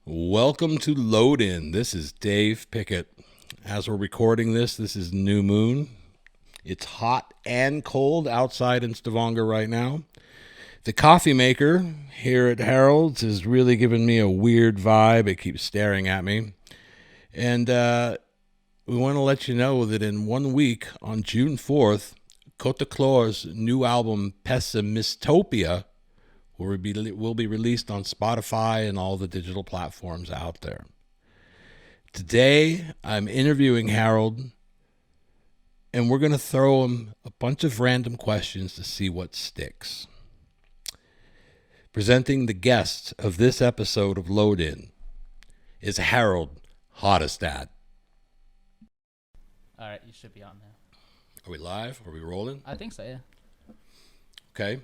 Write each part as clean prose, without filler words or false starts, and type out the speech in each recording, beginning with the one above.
Welcome to Load In. This is Dave Pickett. As we're recording this is new moon. It's hot and cold outside in Stavanger right now. The coffee maker here at Harald's is really giving me a weird vibe. It keeps staring at me. And we want to let you know that in 1 week, on June 4th, Kåte Klør's new album, Pessimistopia, will be released on Spotify and all the digital platforms out there. Today, I'm interviewing Harald, and we're going to throw him a bunch of random questions to see what sticks. Presenting the guest of this episode of Load In is Harald Harestad. All right, you should be on now. Are we live? Are we rolling? I think so, yeah. Okay.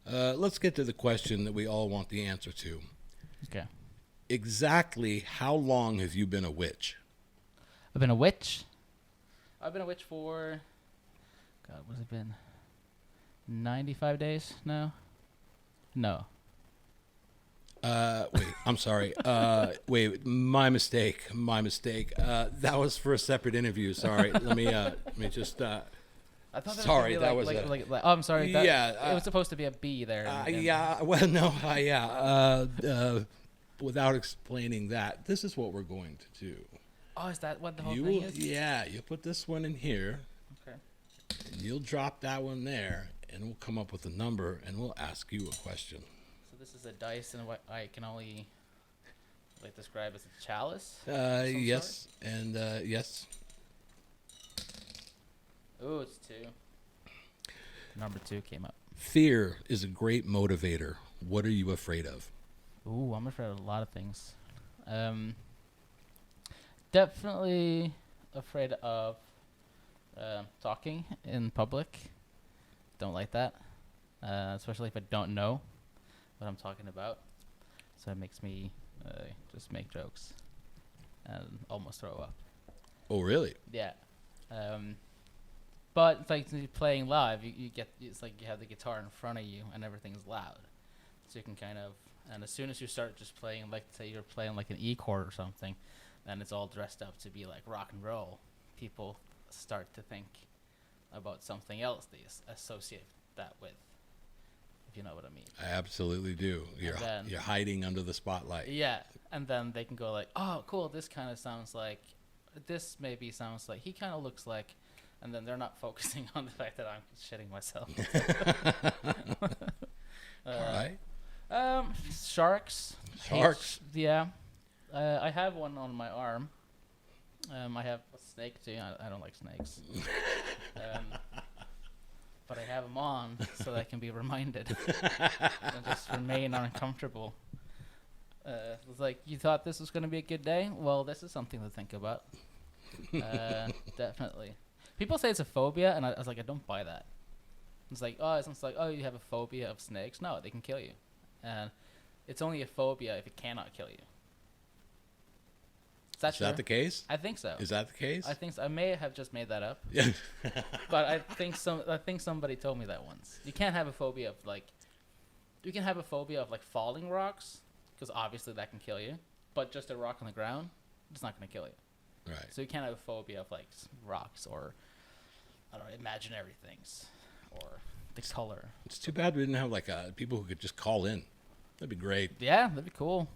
Let's get to the question that we all want the answer to. Okay. Exactly how long have you been a witch? I've been a witch. I've been a witch for, God, what has it been? 95 days now? No. Wait, I'm sorry. Wait, my mistake. That was for a separate interview. Sorry. Let me just. I thought that Sorry, was that gonna was be oh, I'm sorry. That, yeah, it was supposed to be a B there. Yeah. Well, no. Yeah. Without explaining that, this is what we're going to do. Oh, is that what the whole thing is? Yeah. You put this one in here. Okay. And you'll drop that one there, and we'll come up with a number, and we'll ask you a question. So this is a dice, and what I can only describe as a chalice. Yes, and yes. Ooh, it's 2. Number 2 came up. Fear is a great motivator. What are you afraid of? Ooh, I'm afraid of a lot of things. Definitely afraid of talking in public. Don't like that, especially if I don't know what I'm talking about. So it makes me just make jokes and almost throw up. Oh, really? Yeah. But it's like playing live, you get, it's like you have the guitar in front of you and everything's loud. So you can kind of, and as soon as you start just playing, like say you're playing like an E chord or something, then it's all dressed up to be like rock and roll. People start to think about something else they associate that with, if you know what I mean. I absolutely do. You're hiding under the spotlight. Yeah, and then they can go like, oh, cool, this kind of sounds like, this maybe sounds like, he kind of looks like, and then they're not focusing on the fact that I'm shitting myself. All right. Sharks. Sharks? Yeah. I have one on my arm. I have a snake too. I don't like snakes. But I have them on so that I can be reminded and just remain uncomfortable. It's like, you thought this was going to be a good day? Well, this is something to think about. Definitely. People say it's a phobia, and I was like, I don't buy that. It's like, oh, you have a phobia of snakes. No, they can kill you. And it's only a phobia if it cannot kill you. Is that the case? I think so. Is that the case? I think so. I may have just made that up. But I think somebody told me that once. You can't have a phobia of you can have a phobia of falling rocks, because obviously that can kill you. But just a rock on the ground, it's not going to kill you. Right. So you can't have a phobia of rocks or, I don't know, imaginary things or the color. It's too bad we didn't have people who could just call in. That'd be great. Yeah, that'd be cool.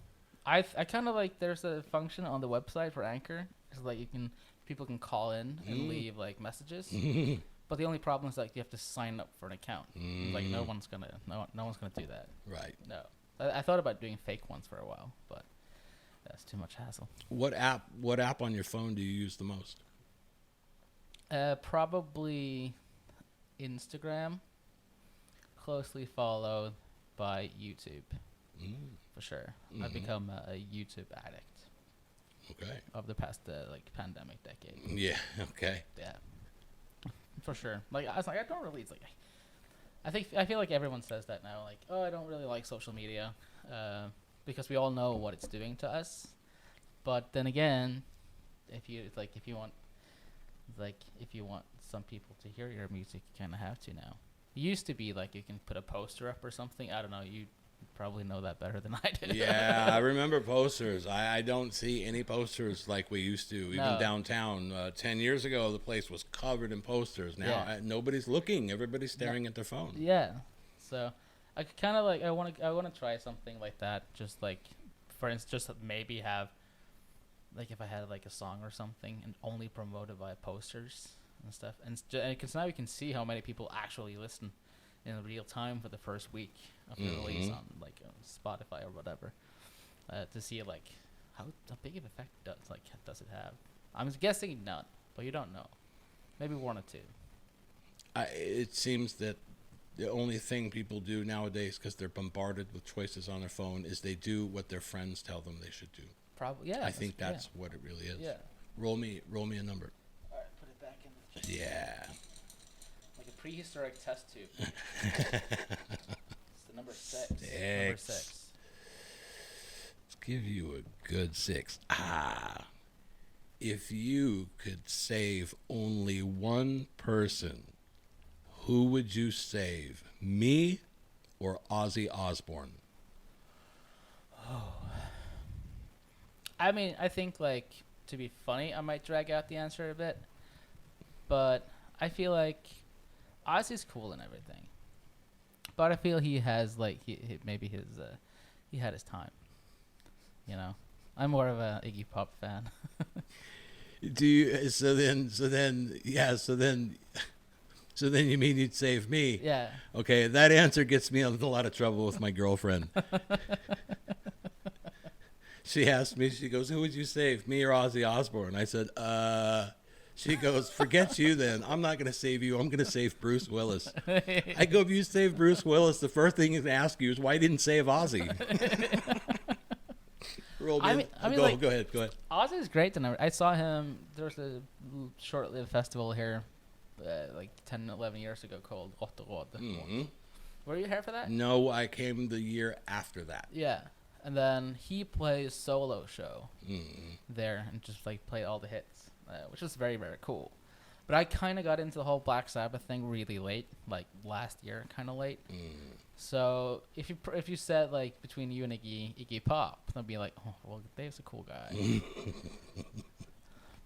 I kind of there's a function on the website for Anchor. It's people can call in and leave messages. But the only problem is you have to sign up for an account. No one's gonna do that. Right. No. I thought about doing fake ones for a while, but that's too much hassle. What app on your phone do you use the most? Probably Instagram, closely followed by YouTube. For sure. I've become a YouTube addict. Okay. Of the past pandemic decade. Yeah. Okay. Yeah. For sure. I was I don't really. It's I feel like everyone says that now. I don't really like social media, because we all know what it's doing to us. But then again, if you want some people to hear your music, you kind of have to now. It used to be you can put a poster up or something. I don't know. You probably know that better than I do. Yeah, I remember posters. I don't see any posters like we used to. Even No. downtown, 10 years ago, the place was covered in posters. Now Yeah. nobody's looking. Everybody's staring at their phone. Yeah. So I kind of like I want to try something like that. Just like, for instance, just maybe have like if I had like a song or something and only promote it via posters and stuff. And because now you can see how many people actually listen in real time for the first week of the release on like Spotify or whatever, to see like how big of effect does it have. I'm guessing none, but you don't know. Maybe 1 or 2. It seems that the only thing people do nowadays, because they're bombarded with choices on their phone, is they do what their friends tell them they should do. Probably, yeah. I think that's what it really is. Yeah. Roll me a number. All right, put it back in the Yeah. like a prehistoric test tube. It's the number 6. Number 6. Let's give you a good 6. If you could save only one person, who would you save? Me or Ozzy Osbourne? I mean, I think like to be funny, I might drag out the answer a bit, but I feel like Ozzy's cool and everything, but I feel he has like he maybe his he had his time. You know, I'm more of a Iggy Pop fan. Do you? So then you mean you'd save me? Yeah. Okay, that answer gets me in a lot of trouble with my girlfriend. She asked me, she goes, who would you save, me or Ozzy Osbourne? I said, she goes, forget you then. I'm not going to save you. I'm going to save Bruce Willis. I go, if you save Bruce Willis, the first thing he's going to ask you is why you didn't save Ozzy? Go ahead. Ozzy's great. And I saw him, there was a short-lived festival here like 10, 11 years ago called Rotterdam. Mm-hmm. Were you here for that? No, I came the year after that. Yeah. And then he played a solo show there and just like played all the hits, which was very, very cool. But I kind of got into the whole Black Sabbath thing really late, like last year, kind of late. So if you said like between you and Iggy Pop, I'd be like, oh, well, Dave's a cool guy.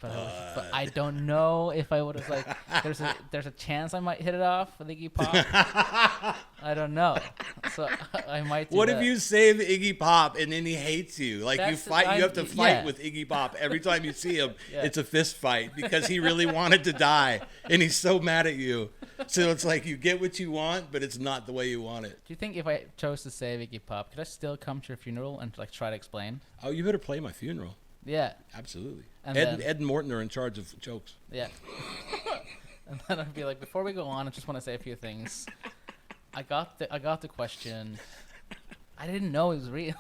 But I don't know if I would have like. There's a chance I might hit it off with Iggy Pop. I don't know, so I might. What if you save Iggy Pop and then he hates you? Like you have to fight with Iggy Pop every time you see him. Yeah. It's a fist fight because he really wanted to die and he's so mad at you. So it's like you get what you want, but it's not the way you want it. Do you think if I chose to save Iggy Pop, could I still come to your funeral and like try to explain? Oh, you better play my funeral. Yeah. Absolutely. And Ed and Morton are in charge of jokes. Yeah. And then I'd be like, before we go on, I just want to say a few things. I got the question. I didn't know it was real.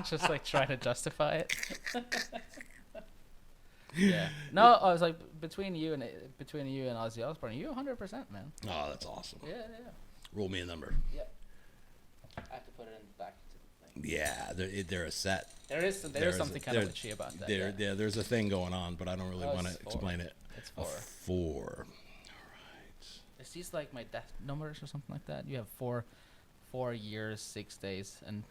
Just like trying to justify it. Yeah. No, I was like between you and Ozzy Osbourne, you 100%, man. Oh, that's awesome. Yeah. Roll me a number. Yep. I have to put it in the back. Yeah, they're a set. There is something kind of witchy about that. Yeah, there's a thing going on, but I don't really want to explain it. It's 4. 4. All right. Is these like my death numbers or something like that? You have 4 years, 6 days, and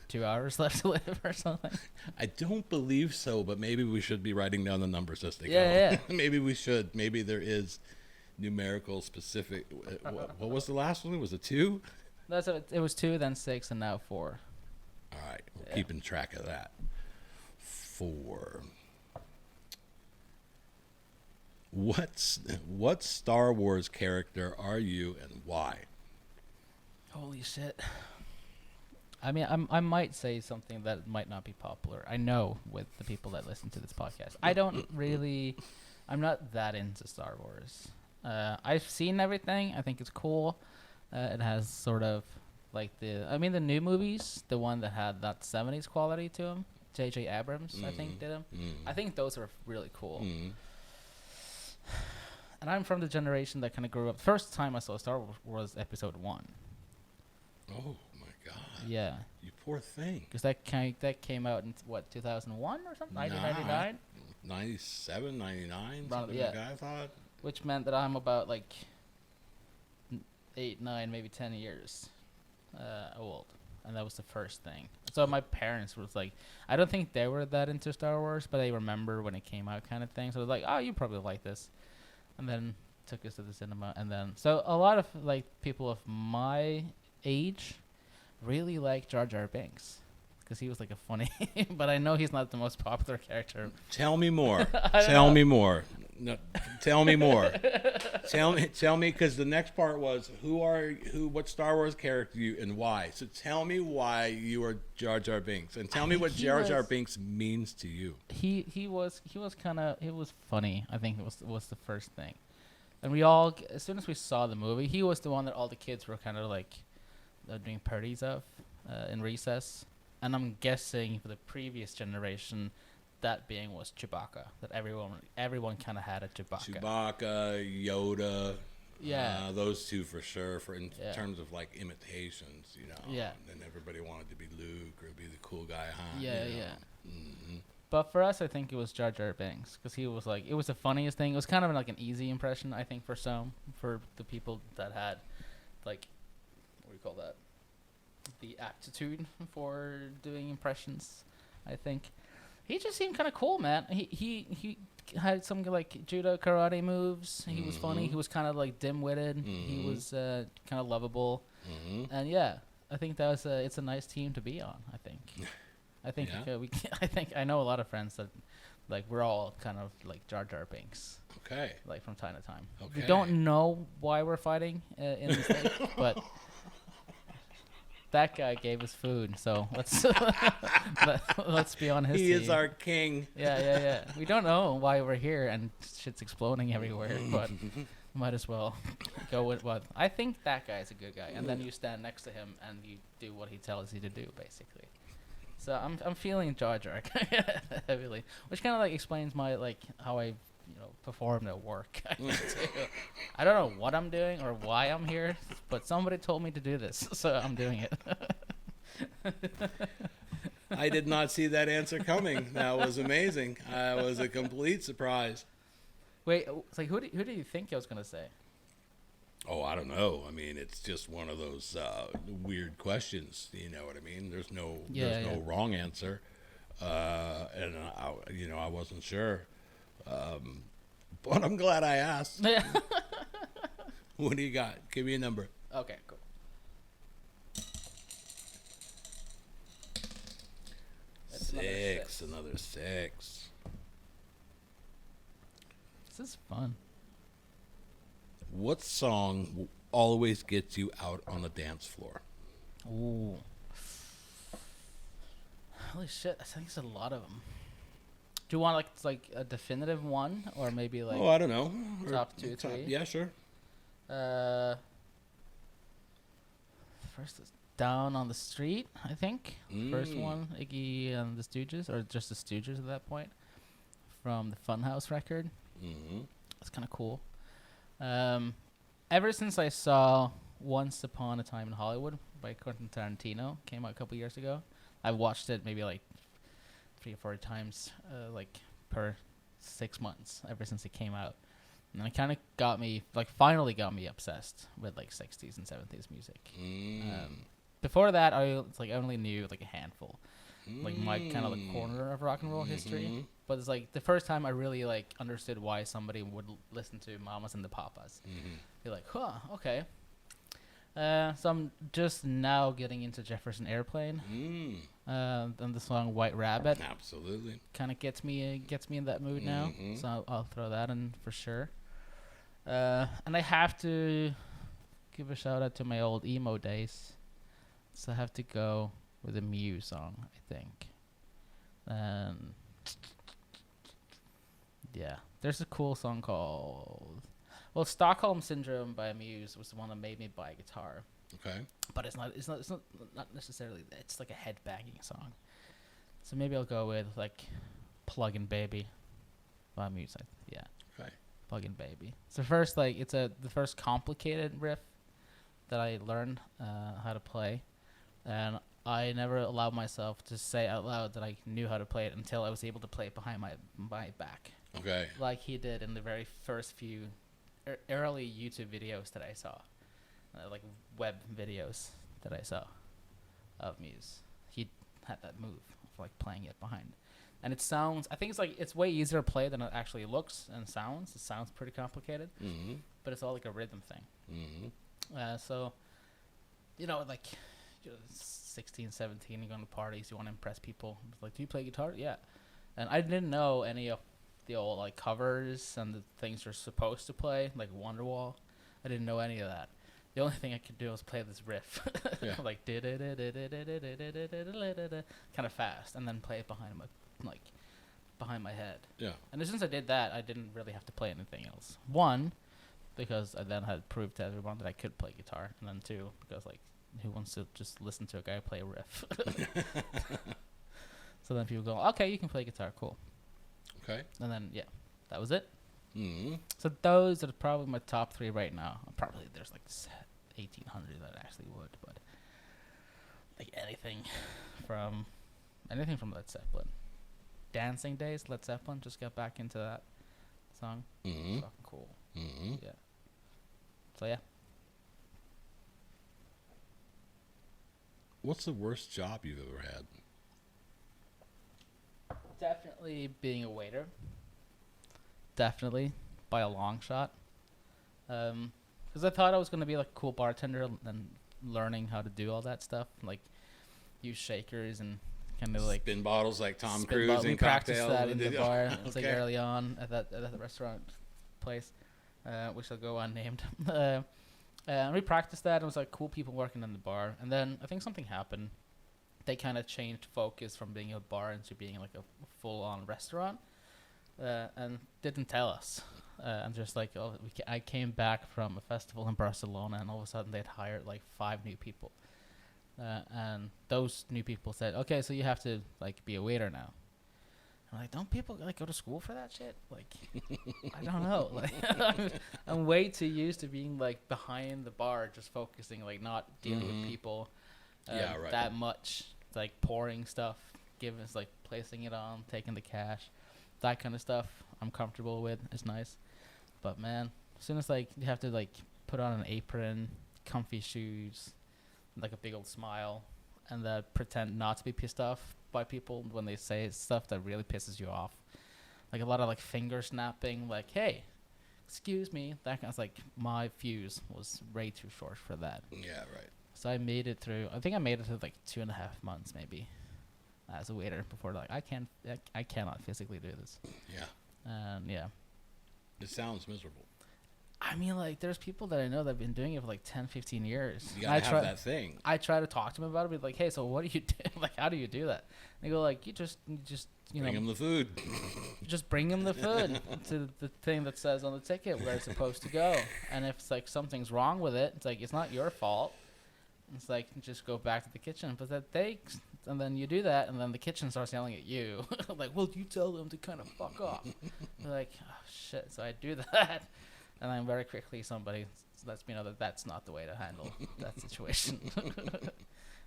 2 hours left to live or something? I don't believe so, but maybe we should be writing down the numbers as they go. Yeah. Maybe we should. Maybe there is numerical specific. What was the last one? Was it 2? It was 2, then 6, and now 4. All right, we're keeping track of that. 4. What Star Wars character are you and why? Holy shit. I mean, I might say something that might not be popular. I know with the people that listen to this podcast. I'm not that into Star Wars. I've seen everything. I think it's cool. It has sort of like the new movies, the one that had that 70s quality to them. J.J. Abrams, I think, did them. I think those are really cool. And I'm from the generation that kind of grew up. First time I saw Star Wars was Episode 1. Oh my God! Yeah, you poor thing. Because that came out in 2001 or something, 1999, 97, 99, something like that. I thought. Which meant that I'm about like 8, 9, maybe 10 years old, and that was the first thing. So my parents was like, I don't think they were that into Star Wars, but they remember when it came out, kind of thing. So they're like, oh, you probably like this, and then took us to the cinema, and then so a lot of like people of my age really like Jar Jar Binks because he was like a funny, but I know he's not the most popular character. Tell me more. Tell me more. No, tell me more. Tell me, because the next part was what Star Wars character you and why. So tell me why you are Jar Jar Binks, and tell me what Jar Jar Binks means to you. He was funny. I think it was the first thing, and we all, as soon as we saw the movie, he was the one that all the kids were kind of like doing parties of in recess, and I'm guessing for the previous generation, that being was Chewbacca. That everyone kind of had a Chewbacca. Chewbacca, Yoda, yeah, those two for sure. In terms of like imitations, Yeah. And everybody wanted to be Luke or be the cool guy, Han. Yeah, you know? yeah. Mm-hmm. But for us, I think it was Jar Jar Binks because he was like, it was the funniest thing. It was kind of like an easy impression, I think, for the people that had like, what do you call that? The aptitude for doing impressions, I think. He just seemed kind of cool, man. He had some like judo karate moves. He was funny. He was kind of like dim-witted. He was kind of lovable. And yeah, I think that was it's a nice team to be on. I think I think I know a lot of friends that like we're all kind of like Jar Jar Binks. Okay. Like from time to time. Okay. We don't know why we're fighting in this thing, but that guy gave us food, so let's be on his team. He is our king. Yeah. We don't know why we're here and shit's exploding everywhere, but might as well go with what I think. That guy's a good guy, and then you stand next to him and you do what he tells you to do, basically. So I'm feeling Jar Jar heavily, which kind of like explains my like how I perform at work. I don't know what I'm doing or why I'm here, but somebody told me to do this, so I'm doing it. I did not see that answer coming. That was amazing. It was a complete surprise. Wait, it's like who do you think I was gonna say? Oh, I don't know. I mean, it's just one of those weird questions. You know what I mean? There's no wrong answer, and I wasn't sure. But I'm glad I asked. What do you got? Give me a number. Okay, cool. Six. Another six. This is fun. What song always gets you out on the dance floor? Ooh. Holy shit, I think there's a lot of them. Do you want like a definitive one, or maybe like? Oh, I don't know. Top 2, 3. Yeah, sure. First is "Down on the Street," I think. First one, Iggy and the Stooges, or just the Stooges at that point, from the Funhouse record. That's kind of cool. Ever since I saw "Once Upon a Time in Hollywood" by Quentin Tarantino, came out a couple years ago. I've watched it maybe like 3 or 4 times, like per 6 months ever since it came out, and it kind of finally got me obsessed with like 60s and 70s music. Before that, I only knew like a handful, like my kind of like corner of rock and roll history. But it's like the first time I really like understood why somebody would listen to Mamas and the Papas. You're like, huh, okay. So I'm just now getting into Jefferson Airplane. And the song "White Rabbit" absolutely kind of gets me in that mood now. So I'll throw that in for sure. And I have to give a shout out to my old emo days. So I have to go with a Muse song, I think. Yeah, there's a cool song called "Stockholm Syndrome" by Muse was the one that made me buy a guitar. Okay. But it's not necessarily. It's like a head-banging song. So maybe I'll go with like "Plugin' Baby" by Muse. Yeah. Okay. "Plugin' Baby." It's the first the first complicated riff that I learned how to play, and I never allowed myself to say out loud that I knew how to play it until I was able to play it behind my back. Okay. Like he did in the very first few early YouTube videos that I saw, like web videos that I saw of Muse. He had that move of like playing it behind. And it sounds, I think it's way easier to play than it actually looks and sounds. It sounds pretty complicated, but it's all like a rhythm thing. So, like, 16, 17, you're going to parties, you want to impress people. It's like, do you play guitar? Yeah. And I didn't know any of the old like covers and the things you're supposed to play, like Wonderwall. I didn't know any of that. The only thing I could do was play this riff, like kind of fast, and then play it behind my head. Yeah. And since I did that, I didn't really have to play anything else. One, because I then had proved to everyone that I could play guitar, and then two, because like, who wants to just listen to a guy play a riff? So then people go, okay, you can play guitar, cool. Okay. And then that was it. So those are probably my top 3 right now. Probably there's like 1,800 that actually would, but like anything from Led Zeppelin. Dancing Days, Led Zeppelin, just got back into that song. Fucking cool. Yeah. So yeah. What's the worst job you've ever had? Definitely being a waiter. Definitely, by a long shot. Because I thought I was going to be like a cool bartender and learning how to do all that stuff. Like, use shakers and kind of like... Spin bottles like Tom Cruise We in practiced Cocktail. that in the bar. It was like Okay. early on at that restaurant place, which will go unnamed. We practiced that, and it was like cool people working in the bar. And then I think something happened. They kind of changed focus from being a bar into being like a full-on restaurant, and didn't tell us. And just like, I came back from a festival in Barcelona, and all of a sudden they'd hired like 5 new people, and those new people said, "Okay, so you have to like be a waiter now." I'm like, don't people like go to school for that shit? Like, I don't know. Like, I'm way too used to being like behind the bar, just focusing, like not dealing with people that much. Like pouring stuff, placing it on, taking the cash, that kind of stuff I'm comfortable with. It's nice. But man, as soon as like you have to like put on an apron, comfy shoes, like a big old smile, and pretend not to be pissed off by people when they say stuff that really pisses you off, like a lot of like finger snapping, like, hey, excuse me, that kind of, like, my fuse was way too short for that. Yeah, right. So I made it through. I think I made it through like 2.5 months maybe as a waiter before like I cannot physically do this. Yeah. And yeah. It sounds miserable. I mean, like, there's people that I know that have been doing it for like 10, 15 years. You gotta have that thing. I try to talk to them about it, but like, hey, so what do you do? Like, how do you do that? And they go like, you just bring them the food. Just bring them the food to the thing that says on the ticket where it's supposed to go. And if it's like something's wrong with it, it's like, it's not your fault. It's like, just go back to the kitchen. But and then you do that, and then the kitchen starts yelling at you. Like, well, you tell them to kind of fuck off. You're like, oh, shit. So I do that. And then very quickly somebody lets me know that that's not the way to handle that situation.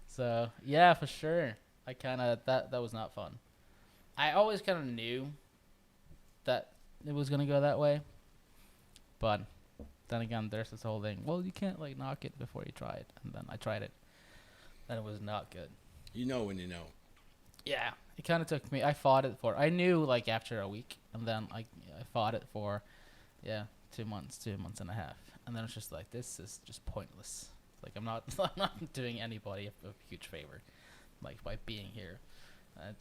So, yeah, for sure. I kind of, that was not fun. I always kind of knew that it was going to go that way. But then again, there's this whole thing. Well, you can't like knock it before you try it. And then I tried it. And it was not good. You know when you know. Yeah. It kind of took me. I fought it for. I knew like after a week. And then I fought it for, 2 months, 2.5 months. And then it's just like, this is just pointless. Like, I'm not doing anybody a huge favor. Like, by being here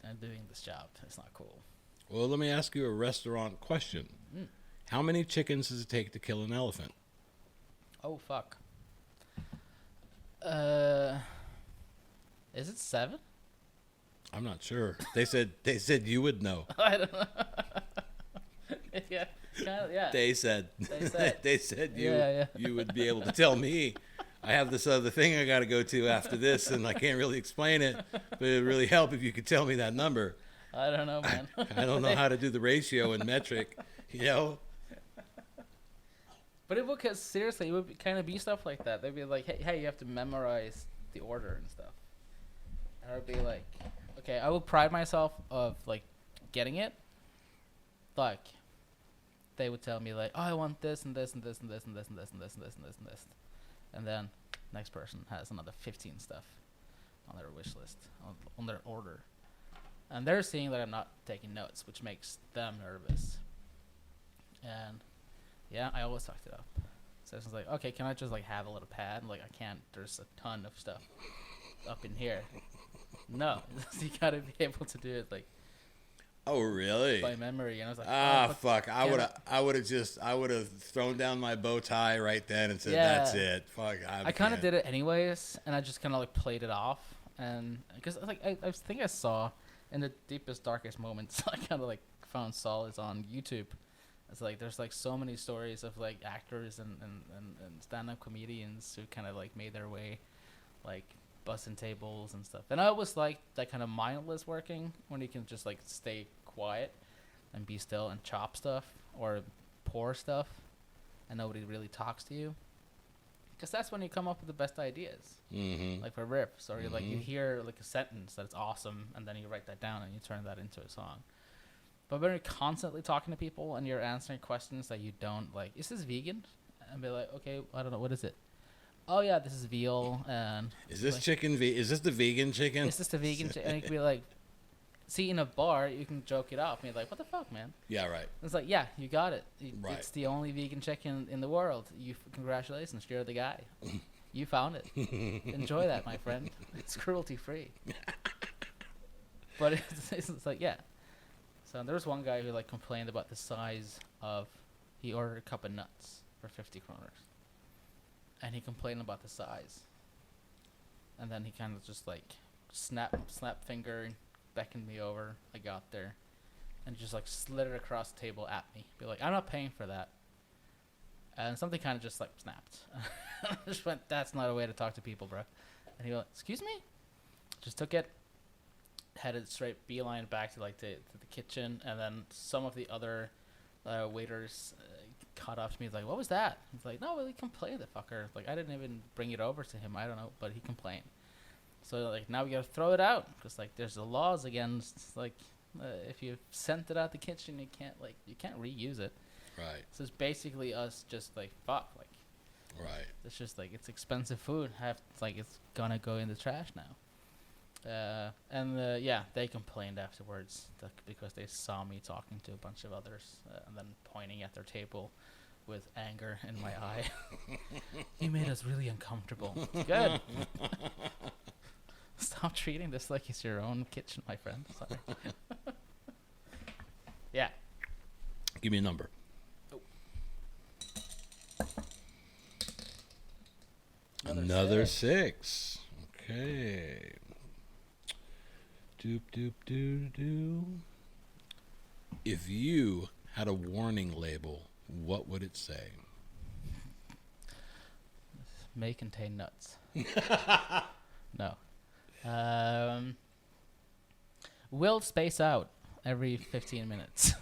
and doing this job. It's not cool. Well, let me ask you a restaurant question. How many chickens does it take to kill an elephant? Oh, fuck. Is it 7? I'm not sure. They said you would know. I don't know. Yeah, kind of, yeah. They said you would be able to tell me. I have this other thing I got to go to after this, and I can't really explain it, but it'd really help if you could tell me that number. I don't know, man. I don't know how to do the ratio and metric, you know? But it would, cause seriously, it would kind of be stuff like that. They'd be like, hey, you have to memorize the order and stuff. And I would be like, okay, I would pride myself of like getting it. Like, they would tell me like, oh, I want this and this and this and this and this and this and this and this and this and this. And then next person has another 15 stuff on their wish list, on their order. And they're seeing that I'm not taking notes, which makes them nervous. And yeah, I always talked it up. So it's like, okay, can I just like have a little pad? Like, I can't, there's a ton of stuff up in here. No, you gotta be able to do it like, oh really? by memory. And I was like, fuck! I would have thrown down my bow tie right then and said, "That's it." Fuck. I kind of did it anyways, and I just kind of like played it off, and because like I think I saw in the deepest, darkest moments, I kind of like found solace on YouTube. It's like there's like so many stories of like actors and stand-up comedians who kind of like made their way, like bussing tables and stuff. And I always like that kind of mindless working when you can just like stay quiet and be still and chop stuff or pour stuff and nobody really talks to you, because that's when you come up with the best ideas. Like for riffs, or like you hear like a sentence that's awesome and then you write that down and you turn that into a song. But when you're constantly talking to people and you're answering questions that you don't like, is this vegan? And be like, okay, I don't know, what is it? Oh yeah, this is veal. And is this like, chicken? Is this the vegan chicken? Is this the vegan chicken? And you can be like, see, in a bar, you can joke it off. And be like, what the fuck, man? Yeah, right. And it's like, yeah, you got it. Right. It's the only vegan chicken in the world. Congratulations, you're the guy. You found it. Enjoy that, my friend. It's cruelty free. But it's like, yeah. So there was one guy who like complained about the size of, he ordered a cup of nuts for 50 kroners. And he complained about the size. And then he kind of just like snap finger and beckoned me over. I got there. And just like slid it across the table at me. Be like, I'm not paying for that. And something kind of just like snapped. I just went, that's not a way to talk to people, bro. And he went, excuse me? Just took it. Headed straight beeline back to like to the kitchen, and then some of the other waiters caught up to me like, what was that? He's like, no, well, he complained, the fucker. Like, I didn't even bring it over to him. I don't know, but he complained. So like now we gotta throw it out because like there's the laws against like if you sent it out the kitchen, you can't reuse it. Right. So it's basically us just like fuck like. Right. It's just like it's expensive food. It's gonna go in the trash now. Yeah, they complained afterwards because they saw me talking to a bunch of others and then pointing at their table with anger in my eye. You made us really uncomfortable. Good. Stop treating this like it's your own kitchen, my friend. Sorry. Yeah. Give me a number. Another six. Okay. Doop, doop, doo, doo. If you had a warning label, what would it say? May contain nuts. No. Will space out every 15 minutes.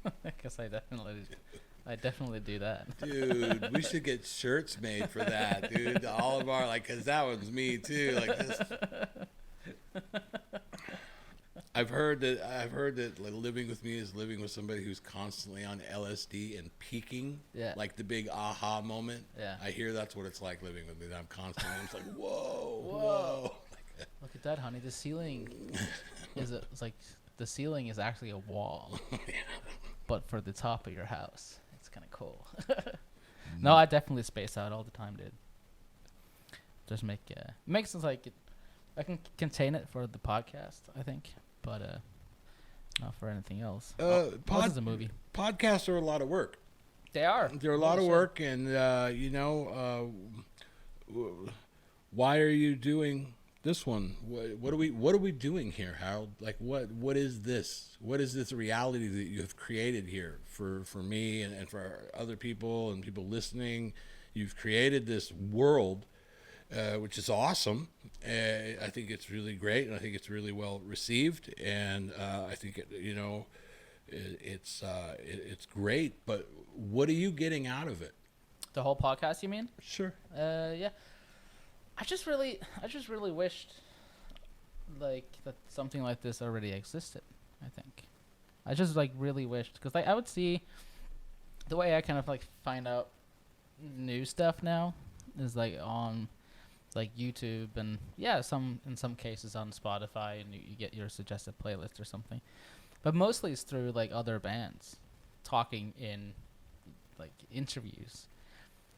I guess I definitely do that. Dude, we should get shirts made for that, dude. All of our, like, because that one's me too. Like this. I've heard that like, living with me is living with somebody who's constantly on LSD and peaking. Yeah. Like the big aha moment. Yeah. I hear that's what it's like living with me. I'm constantly, I'm just like, whoa. Look at that, honey. The ceiling the ceiling is actually a wall, but for the top of your house. It's kind of cool. No, I definitely space out all the time, dude. Just makes sense. Like I can contain it for the podcast, I think, but not for anything else. This is a movie. Podcasts are a lot of work. They are. They're a lot of work, and why are you doing this one? What are we doing here, Harold? Like, what is this? What is this reality that you have created here for me and for other people and people listening? You've created this world, which is awesome. I think it's really great, and I think it's really well received, and I think it's great. But what are you getting out of it? The whole podcast, you mean? Sure. Yeah. I just really wished like that something like this already existed. I think I just like really wished, because like I would see the way I kind of like find out new stuff now is like on like YouTube and in some cases on Spotify, and you get your suggested playlist or something. But mostly it's through like other bands talking in like interviews.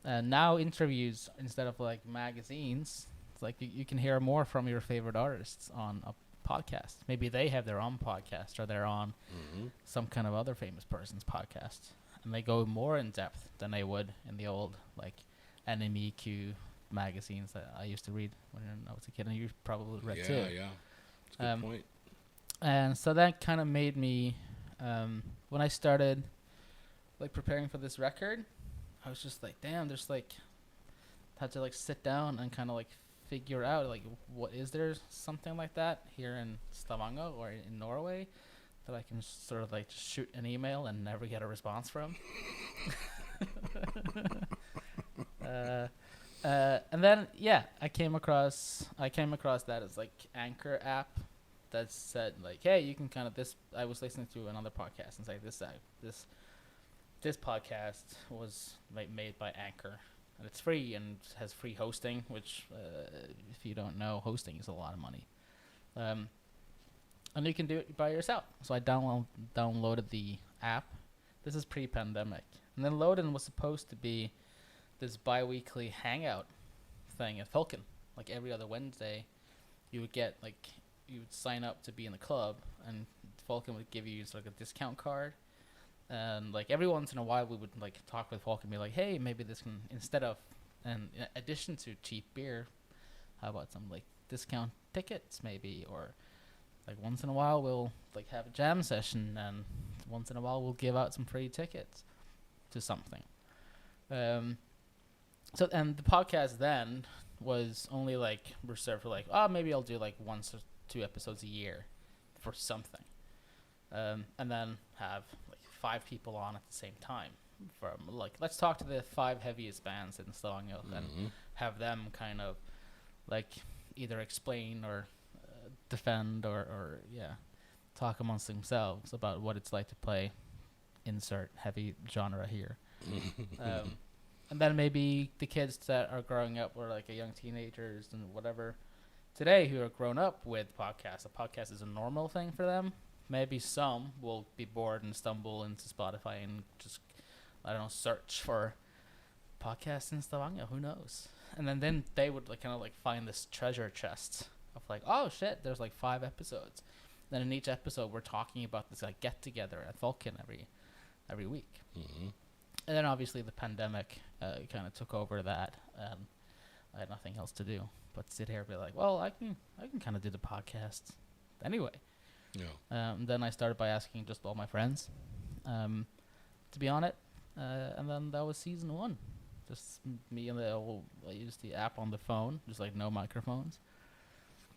And now interviews, instead of like magazines, it's like you can hear more from your favorite artists on a podcast. Maybe they have their own podcast, or they're on some kind of other famous person's podcast, and they go more in depth than they would in the old like NMEQ magazines that I used to read when I was a kid, and you probably read too. Yeah, that's a good point. And so that kind of made me, when I started like preparing for this record, I was just like, damn, there's like, had to like sit down and kind of like figure out like, what is there something like that here in Stavanger or in Norway that I can sort of like just shoot an email and never get a response from. And then I came across that as like Anchor app that said like, hey, you can kind of I was listening to another podcast and say this podcast was made by Anchor, and it's free and has free hosting, which if you don't know, hosting is a lot of money, and you can do it by yourself. So I downloaded the app. This is pre-pandemic, and then Loden was supposed to be this bi-weekly hangout thing at Falcon. Like every other Wednesday, you would sign up to be in the club, and Falcon would give you sort of a discount card. And like every once in a while, we would like talk with Falcon and be like, hey, maybe this can, instead of, and in addition to cheap beer, how about some like discount tickets maybe, or like once in a while we'll like have a jam session, and once in a while we'll give out some free tickets to something. So, and the podcast then was only like reserved for like, maybe I'll do like 1 or 2 episodes a year for something. And then have like 5 people on at the same time from like, let's talk to the 5 heaviest bands in Stavanger, and have them kind of like either explain or defend or talk amongst themselves about what it's like to play insert heavy genre here. And then maybe the kids that are growing up, or like young teenagers and whatever today, who are grown up with podcasts. A podcast is a normal thing for them. Maybe some will be bored and stumble into Spotify and just, I don't know, search for podcasts in Stavanger. Who knows? And then they would like kind of like find this treasure chest of like, oh shit, there's like 5 episodes. Then in each episode, we're talking about this like get together at Falcon every week. And then obviously the pandemic kind of took over that, and I had nothing else to do but sit here and be like, well, I can kind of do the podcast anyway. Yeah. Then I started by asking just all my friends to be on it, and then that was season 1. Just me and I used the app on the phone, just like no microphones,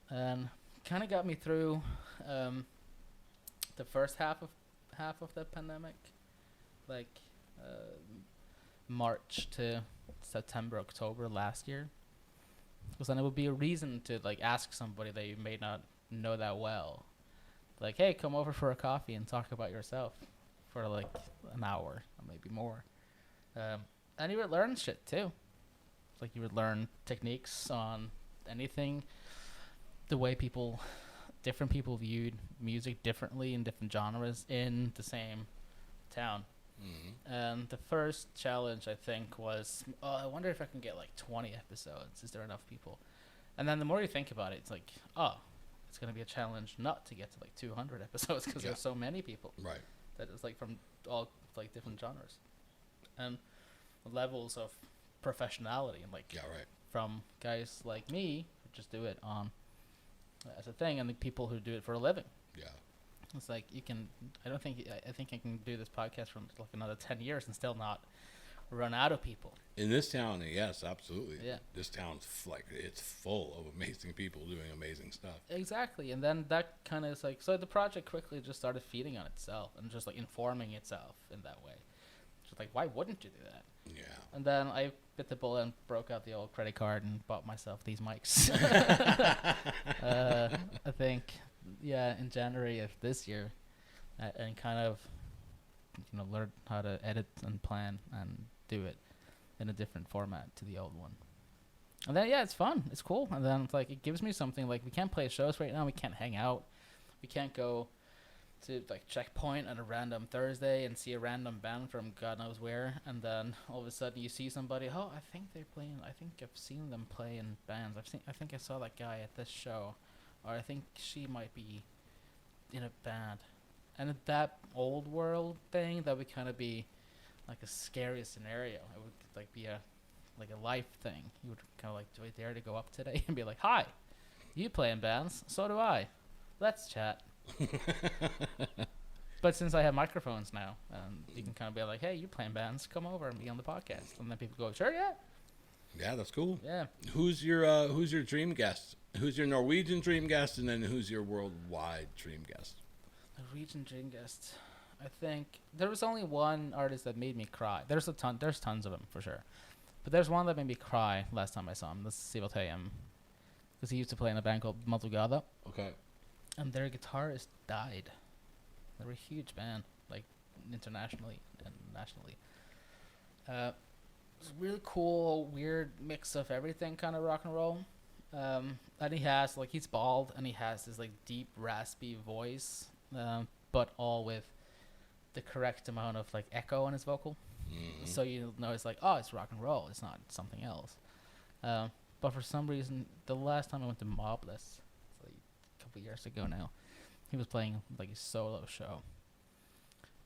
and kind of got me through the first half of the pandemic, like March to September, October last year. Because then it would be a reason to like ask somebody that you may not know that well, like, hey, come over for a coffee and talk about yourself for like an hour or maybe more. And you would learn shit too. Like you would learn techniques on anything, the way different people viewed music differently in different genres in the same town. And the first challenge, I think, was, I wonder if I can get like 20 episodes. Is there enough people? And then the more you think about it, it's like, it's going to be a challenge not to get to like 200 episodes because there's so many people. Right. That is like from all like different genres. And levels of professionality, and like from guys like me who just do it on as a thing, and the people who do it for a living. Yeah. It's like I think I can do this podcast for like another 10 years and still not run out of people. In this town, yes, absolutely. Yeah. This town's like, it's full of amazing people doing amazing stuff. Exactly. And then that kind of is like, so the project quickly just started feeding on itself and just like informing itself in that way. Just like, why wouldn't you do that? Yeah. And then I bit the bullet and broke out the old credit card and bought myself these mics. I think, in January of this year, and kind of, learned how to edit and plan and do it in a different format to the old one. And then it's fun. It's cool. And then it's like it gives me something. Like we can't play shows right now. We can't hang out. We can't go to like Checkpoint on a random Thursday and see a random band from God knows where. And then all of a sudden you see somebody. Oh, I think they're playing. I think I've seen them play in bands. I think I saw that guy at this show, or I think she might be in a band. And that old world thing, that would kind of be like a scary scenario. It would like be a life thing. You would kind of like, do I dare to go up today and be like, hi, you play in bands, so do I. Let's chat. But since I have microphones now, you can kind of be like, hey, you play in bands, come over and be on the podcast. And then people go, sure, yeah. Yeah, that's cool. Yeah. Who's your dream guest? Who's your Norwegian dream guest, and then who's your worldwide dream guest? Norwegian dream guest. I think there was only one artist that made me cry. There's tons of them for sure. But there's one that made me cry last time I saw him. This is Sivert Høyem. Because he used to play in a band called Madrugada. Okay. And their guitarist died. They were a huge band, like internationally and nationally. It's a really cool, weird mix of everything, kind of rock and roll. And he has, like, he's bald, and he has this, like, deep, raspy voice, but all with the correct amount of, like, echo in his vocal. Mm-hmm. So you know it's like, oh, it's rock and roll. It's not something else. But for some reason, the last time I went to Mobless, it's like a couple years ago now, he was playing like a solo show,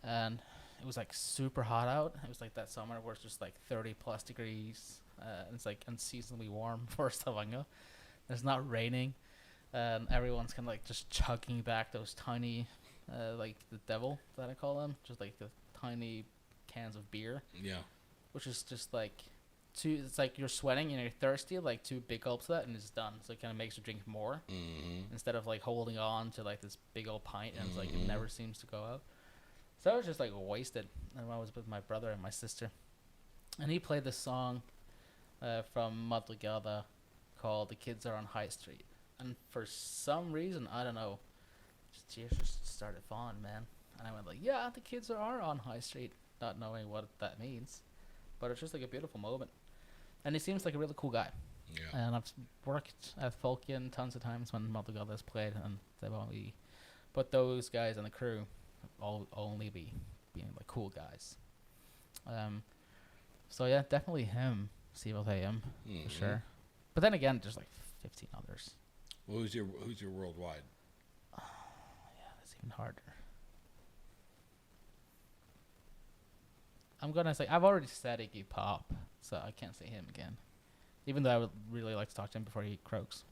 and it was like super hot out. It was like that summer where it's just like 30+ degrees, and it's like unseasonably warm for Stavanger. It's not raining, and everyone's kind of like just chugging back those tiny, like the devil that I call them, just like the tiny cans of beer. Yeah. Which is just like it's like you're sweating and you're thirsty, like 2 big gulps of that and it's done. So it kind of makes you drink more instead of like holding on to like this big old pint, and it's like it never seems to go out. So I was just like wasted. And I was with my brother and my sister, and he played this song from Madrugada called "The Kids Are on High Street," and for some reason, I don't know, tears just started falling, man. And I went like, yeah, the kids are on High Street, not knowing what that means, but it's just like a beautiful moment. And he seems like a really cool guy. Yeah. And I've worked at Folkian tons of times when Madrugada's played, and they've only, but those guys and the crew all only being like cool guys. So yeah, definitely him, Sivert Høyem, for sure. But then again, there's like 15 others. Well, who's your worldwide? Yeah, that's even harder. I'm gonna say I've already said Iggy Pop, so I can't say him again. Even though I would really like to talk to him before he croaks,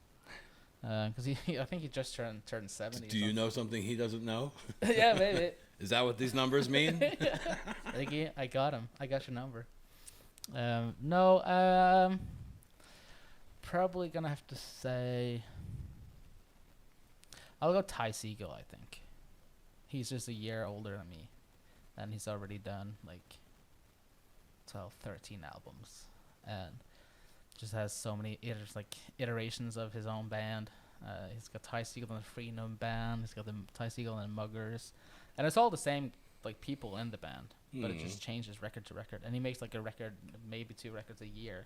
because I think he just turned 70. Do you know something he doesn't know? Yeah, maybe. Is that what these numbers mean? Iggy, I got him. I got your number. No. Probably gonna have to say. I'll go Ty Segall. I think he's just a year older than me, and he's already done like 12, 13 albums, and just has so many iterations of his own band. He's got Ty Segall in the Freenham band. He's got the Ty Segall and Muggers, and it's all the same like people in the band, but it just changes record to record. And he makes like a record, maybe 2 records a year.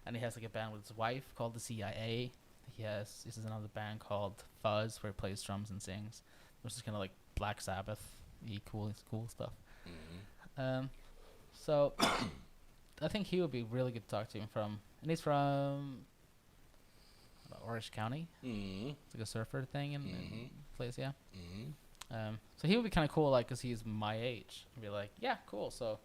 And he has like a band with his wife called the CIA. This is another band called Fuzz where he plays drums and sings, which is kind of like Black Sabbath, cool stuff. So I think he would be really good to talk to him from, and he's from Orange County. It's like a surfer thing in place, yeah. So he would be kind of cool, like, because he's my age. I'd be like, yeah, cool. So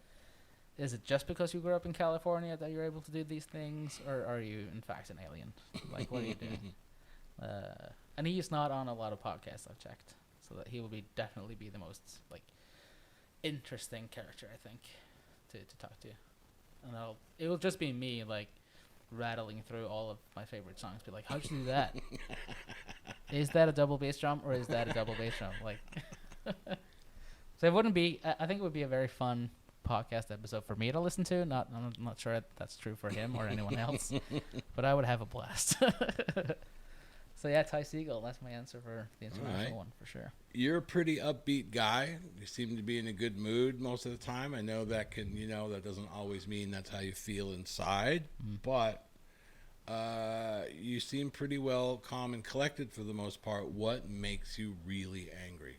is it just because you grew up in California that you're able to do these things, or are you in fact an alien? Like, what are you doing? And he's not on a lot of podcasts I've checked, so that he will definitely be the most like interesting character, I think, to talk to. And it will just be me like rattling through all of my favorite songs, be like, how'd you do that? Is that a double bass drum, or is that a double bass drum? Like, so it wouldn't be. I think it would be a very fun podcast episode for me to listen to. I'm not sure that's true for him or anyone else, but I would have a blast. So yeah, Ty Segall, that's my answer for the international one for sure. You're a pretty upbeat guy. You seem to be in a good mood most of the time. I know that that doesn't always mean that's how you feel inside, but You seem pretty well calm and collected for the most part. What makes you really angry?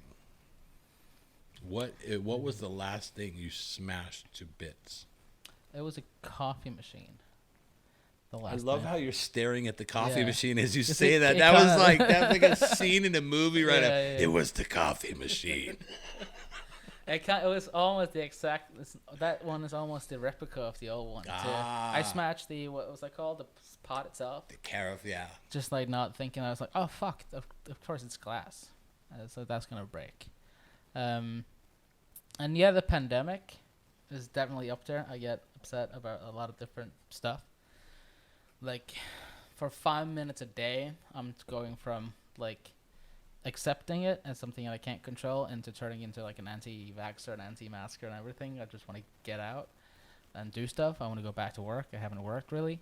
What was the last thing you smashed to bits? It was a coffee machine. I love how you're staring at the coffee Yeah. machine as you Just say it- that. it That was kinda- like that's like a scene in a movie right now. Yeah. It was the coffee machine. It was almost the exact. That one is almost the replica of the old one too. I smashed the what was that called? The pot itself. The carafe, yeah. Just like not thinking. I was like, oh fuck! Of course it's glass, so that's gonna break. And yeah, the pandemic is definitely up there. I get upset about a lot of different stuff. Like, for 5 minutes a day, I'm going from like accepting it as something I can't control into turning into like an anti-vaxxer and anti-masker and everything. I just want to get out and do stuff. I want to go back to work. I haven't worked really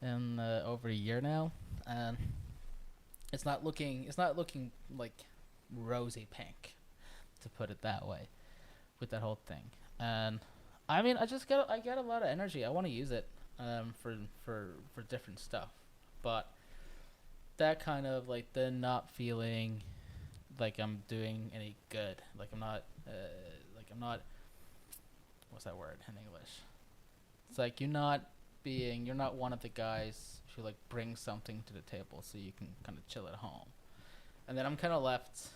in over a year now, and it's not looking like rosy pink, to put it that way, with that whole thing. And I mean, I get a lot of energy. I want to use it for different stuff, but that kind of like the not feeling like I'm doing any good, like I'm not what's that word in English? It's like you're not one of the guys who like brings something to the table so you can kind of chill at home, and then I'm kind of left.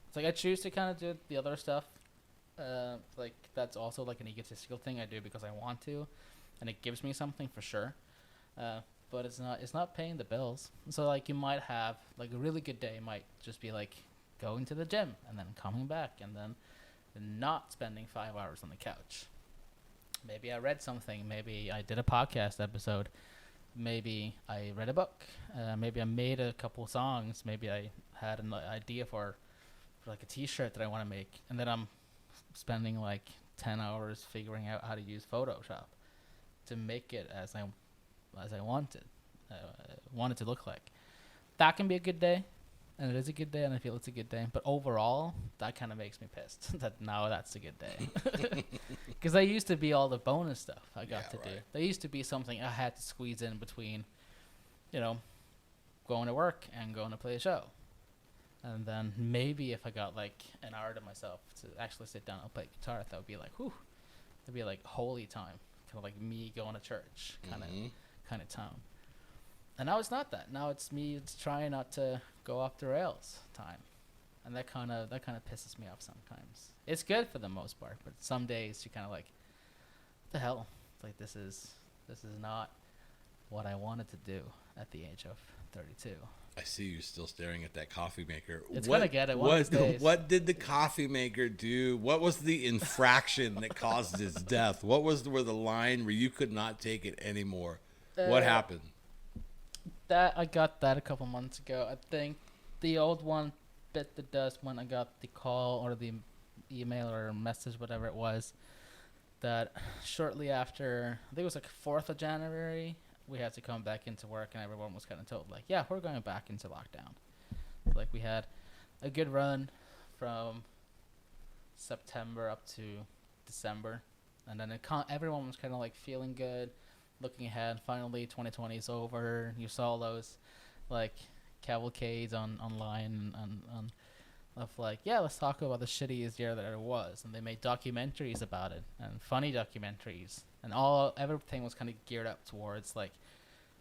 It's like I choose to kind of do the other stuff, like that's also like an egotistical thing I do because I want to, and it gives me something for sure. But it's not paying the bills. So like you might have like a really good day might just be like going to the gym and then coming back and then not spending 5 hours on the couch. Maybe I read something. Maybe I did a podcast episode. Maybe I read a book. Maybe I made a couple songs. Maybe I had an idea for like a T-shirt that I want to make, and then I'm spending like 10 hours figuring out how to use Photoshop to make it as I want it to look like. That can be a good day, and it is a good day, and I feel it's a good day. But overall, that kind of makes me pissed that now that's a good day. Because that used to be all the bonus stuff I got to do. There used to be something I had to squeeze in between, going to work and going to play a show. And then maybe if I got like an hour to myself to actually sit down and play guitar, that would be like, whew, that'd be like holy time, kind of like me going to church, kind of time. And now it's not that. Now it's me. It's trying not to go off the rails time, and that kind of pisses me off sometimes. It's good for the most part, but some days you kind of like, what the hell? It's like this is not what I wanted to do at the age of 32. I see you still staring at that coffee maker. It's gonna get it one of these days. What did the coffee maker do? What was the infraction that caused his death? What was where the line where you could not take it anymore? What happened? That I got that a couple months ago. I think the old one bit the dust when I got the call or the email or message, whatever it was, that shortly after, I think it was like 4th of January, we had to come back into work, and everyone was kind of told, like, yeah, we're going back into lockdown. Like, we had a good run from September up to December, and then everyone was kind of like feeling good, looking ahead. Finally, 2020 is over. You saw those like cavalcades online and of like, yeah, let's talk about the shittiest year that it was, and they made documentaries about it and funny documentaries, and everything was kind of geared up towards like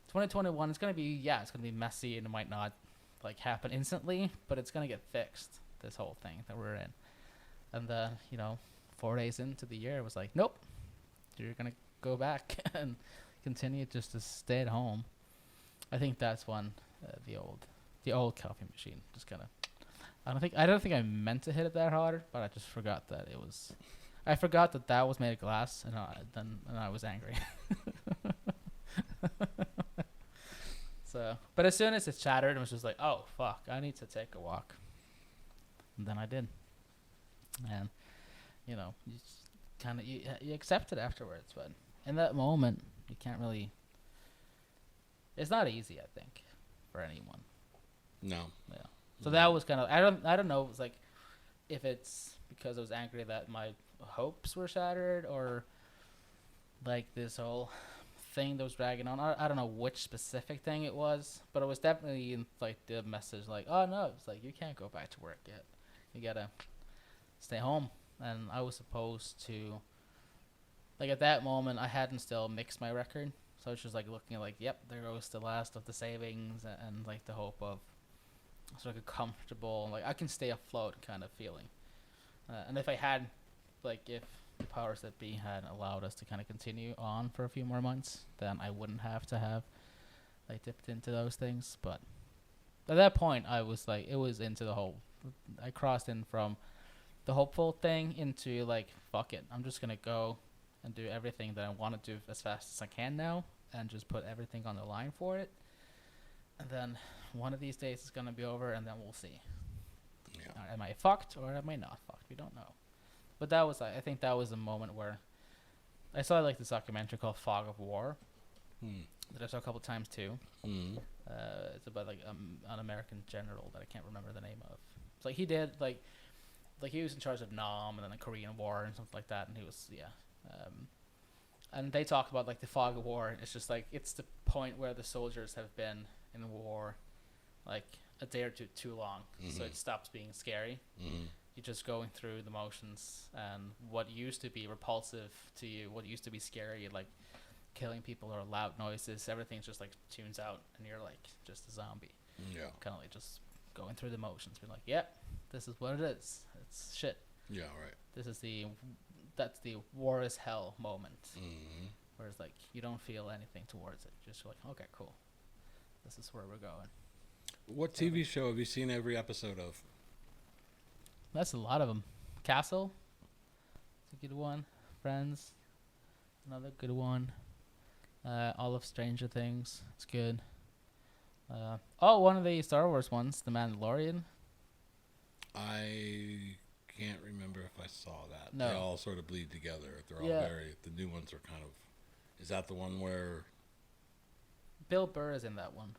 2021. It's gonna be messy, and it might not like happen instantly, but it's gonna get fixed. This whole thing that we're in, and 4 days into the year, it was like, nope, you're gonna go back and continue just to stay at home. I think that's when the old coffee machine just kind of. I don't think I meant to hit it that hard, but I just forgot that it was. I forgot that was made of glass, and I was angry. So, but as soon as it shattered, it was just like, oh fuck, I need to take a walk. And then I did, and you just kind of you accept it afterwards, but in that moment, you can't really. It's not easy, I think, for anyone. No. Yeah. So that was kind of I don't know. It was like if it's because I was angry that my hopes were shattered, or like this whole thing that was dragging on. I don't know which specific thing it was, but it was definitely in like the message like, oh no, it's like you can't go back to work yet. You gotta stay home. And I was supposed to, like at that moment, I hadn't still mixed my record, so I was just like looking at like, yep, there goes the last of the savings, and like the hope of sort of a comfortable, like I can stay afloat kind of feeling. And if I had, like if the powers that be had allowed us to kind of continue on for a few more months, then I wouldn't have to have like dipped into those things. But at that point, I was like, it was into the whole. I crossed in from the hopeful thing into like, fuck it, I'm just gonna go and do everything that I want to do as fast as I can now, and just put everything on the line for it. And then one of these days it's gonna be over, and then we'll see. Yeah. Am I fucked or am I not fucked? We don't know. But that was, I think that was a moment where I saw like this documentary called Fog of War that I saw a couple times too. It's about like an American general that I can't remember the name of. It's like he did like he was in charge of Nam and then the Korean War and something like that, and he was and they talk about like the fog of war. It's just like it's the point where the soldiers have been in war like a day or two too long, so it stops being scary. You're just going through the motions, and what used to be repulsive to you, what used to be scary, like killing people or loud noises, everything's just like tunes out, and you're like just a zombie. Yeah. Kind of like just going through the motions, being like, yep, this is what it is. It's shit. Yeah, right. This is that's the war is hell moment. Whereas like you don't feel anything towards it. Just like, okay, cool. This is where we're going. What TV show have you seen every episode of? That's a lot of them. Castle, it's a good one. Friends, another good one. All of Stranger Things, it's good. One of the Star Wars ones, The Mandalorian. I can't remember if I saw that. No. They all sort of bleed together. They're all the new ones are kind of, is that the one where? Bill Burr is in that one.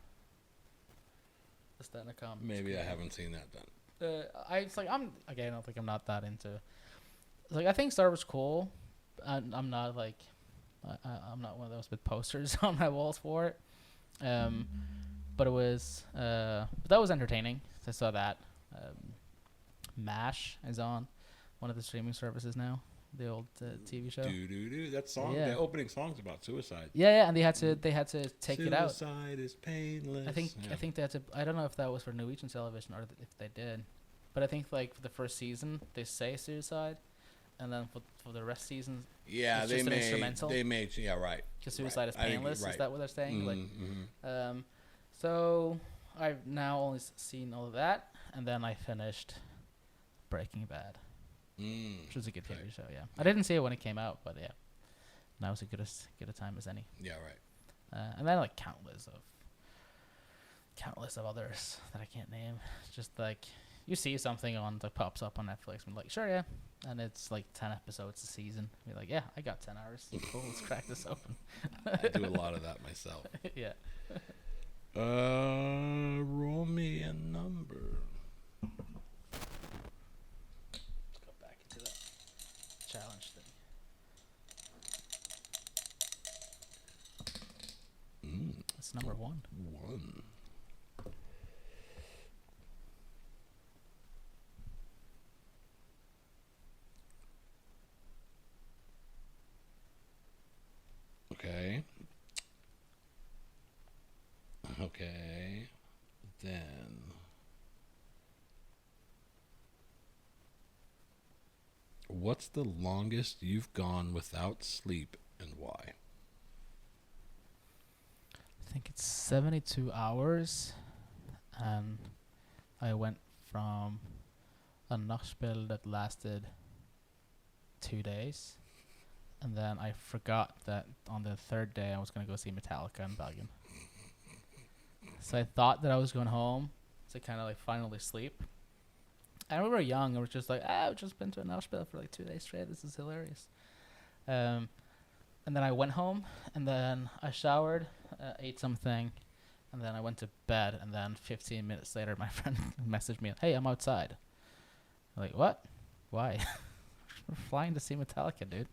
The stand-up comedy. Maybe I haven't seen that then. I don't think I'm not that into. Like I think Star Wars cool. I'm not like, I'm not one of those with posters on my walls for it. But it was, but that was entertaining. I saw that. MASH is on one of the streaming services now. The old TV show. That song, the opening song's about suicide. Yeah, and they had to take it out. Suicide is painless. I think they had to. I don't know if that was for Norwegian television or if they did, but I think like for the first season they say suicide, and then for the rest season, it's just an instrumental. They made right. Because suicide is painless. Is that what they're saying? Mm-hmm. So I've now only seen all of that, and then I finished Breaking Bad. Which was a good TV show, yeah. I didn't see it when it came out, but yeah. Now it's as good a time as any. Yeah, right. And then like countless of others that I can't name. Just like you see something on that pops up on Netflix and be like, sure, yeah. And it's like 10 episodes a season. Be like, yeah, I got 10 hours. Cool, let's crack this open. I do a lot of that myself. Yeah. Roll me a number. Challenge thing. It's number 1. 1. Okay. Then. What's the longest you've gone without sleep and why? I think it's 72 hours. And I went from a nachspiel that lasted 2 days. And then I forgot that on the third day I was going to go see Metallica in Belgium. So I thought that I was going home to kind of like finally sleep. And we were young, and we're just like, I've just been to a Nachspiel for like 2 days straight. This is hilarious. And then I went home, and then I showered, ate something, and then I went to bed. And then 15 minutes later, my friend messaged me, hey, I'm outside. I'm like, what? Why? We're flying to see Metallica, dude.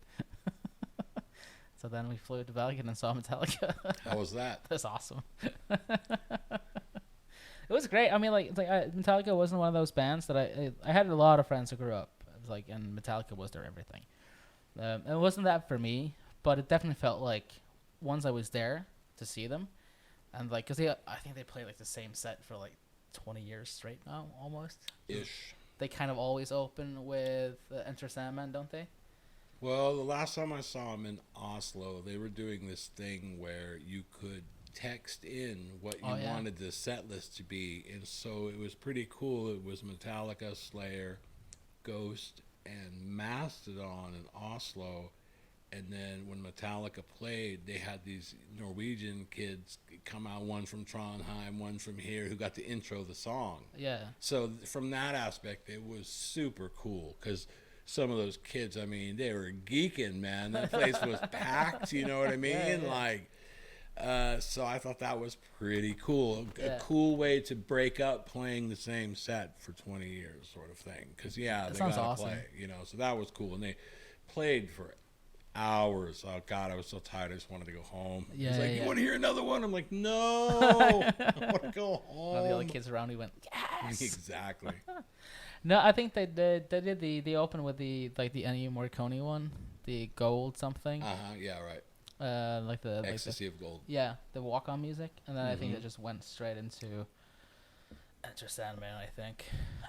So then we flew to Belgium and saw Metallica. How was that? That's awesome. It was great. I mean, Metallica wasn't one of those bands that I had a lot of friends who grew up and Metallica was their everything. It wasn't that for me, but it definitely felt like once I was there to see them, and because I think they played like the same set for like 20 years straight now, almost. Ish. They kind of always open with Enter Sandman, don't they? Well, the last time I saw them in Oslo, they were doing this thing where you could text in what you wanted the set list to be, and so it was pretty cool. It was Metallica, Slayer, Ghost, and Mastodon in Oslo. And then when Metallica played, they had these Norwegian kids come out, one from Trondheim, one from here, who got to intro the song. Yeah. So from that aspect, it was super cool because some of those kids, I mean, they were geeking, man. That place was packed, you know what I mean? Yeah. So I thought that was pretty cool. Yeah. A cool way to break up playing the same set for 20 years sort of thing. Because, they got to awesome. play, so that was cool. And they played for hours. Oh, God, I was so tired. I just wanted to go home. Yeah, He's like, you want to hear another one? I'm like, no, I want to go home. All the other kids around me went, yes! Exactly. No, I think they did the open with the Ennio Morricone one, the Gold something. Yeah, right. The Ecstasy of Gold. Yeah, the walk-on music, and then I think they just went straight into Enter Sandman, I think,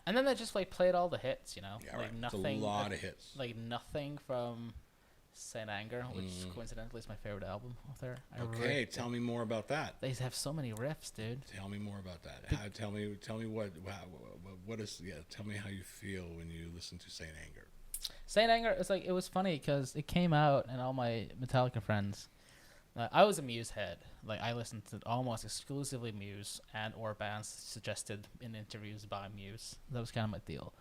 and then they just played all the hits, Yeah, right. Nothing. It's a lot of hits. Nothing from Saint Anger, which coincidentally is my favorite album of there. Okay, tell me more about that. They have so many riffs, dude. Tell me more about that. Tell me what is. Yeah, tell me how you feel when you listen to Saint Anger. Saint Anger, it was funny because it came out and all my Metallica friends. I was a Muse head. I listened to almost exclusively Muse and or bands suggested in interviews by Muse. That was kind of my deal.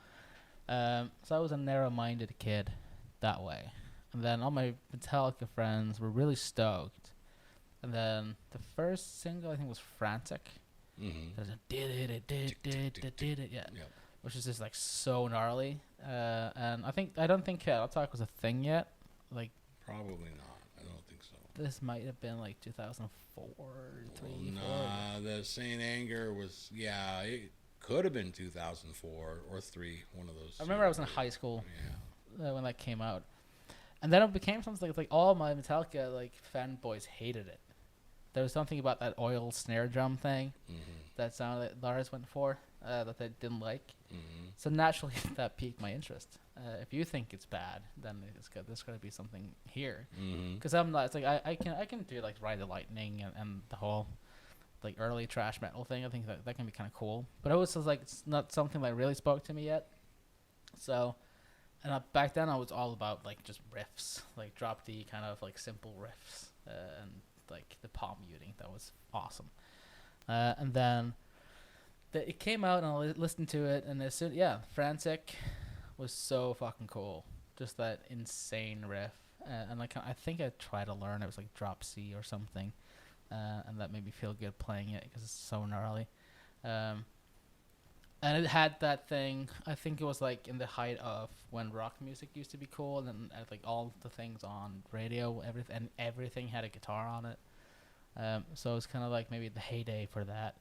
So I was a narrow-minded kid that way. And then all my Metallica friends were really stoked. And then the first single I think was Frantic. There's a did it, yeah. Yep. Which is just so gnarly. And I don't think I'll Talk was a thing yet. Probably not. I don't think so. This might have been 2004, 3, 4. Nah, the Saint Anger was it could have been 2004 or 3, one of those. I remember I was in high school when that came out. And then it became something all my Metallica fanboys hated it. There was something about that oil snare drum thing, that sound that Lars went for, that they didn't like. So naturally that piqued my interest. If you think it's bad, then there's got to be something here. Because I'm not. It's I can do Ride the Lightning and the whole early thrash metal thing. I think that can be kind of cool. But it was just it's not something that really spoke to me yet. So. And back then I was all about just riffs, drop D kind of simple riffs, and the palm muting. That was awesome. And then it came out and I listened to it, and as soon Frantic was so fucking cool. Just that insane riff, and I think I tried to learn it was drop C or something, and that made me feel good playing it because it's so gnarly. And it had that thing. I think it was in the height of when rock music used to be cool, and then all the things on radio, everything had a guitar on it. So it was kind of maybe the heyday for that.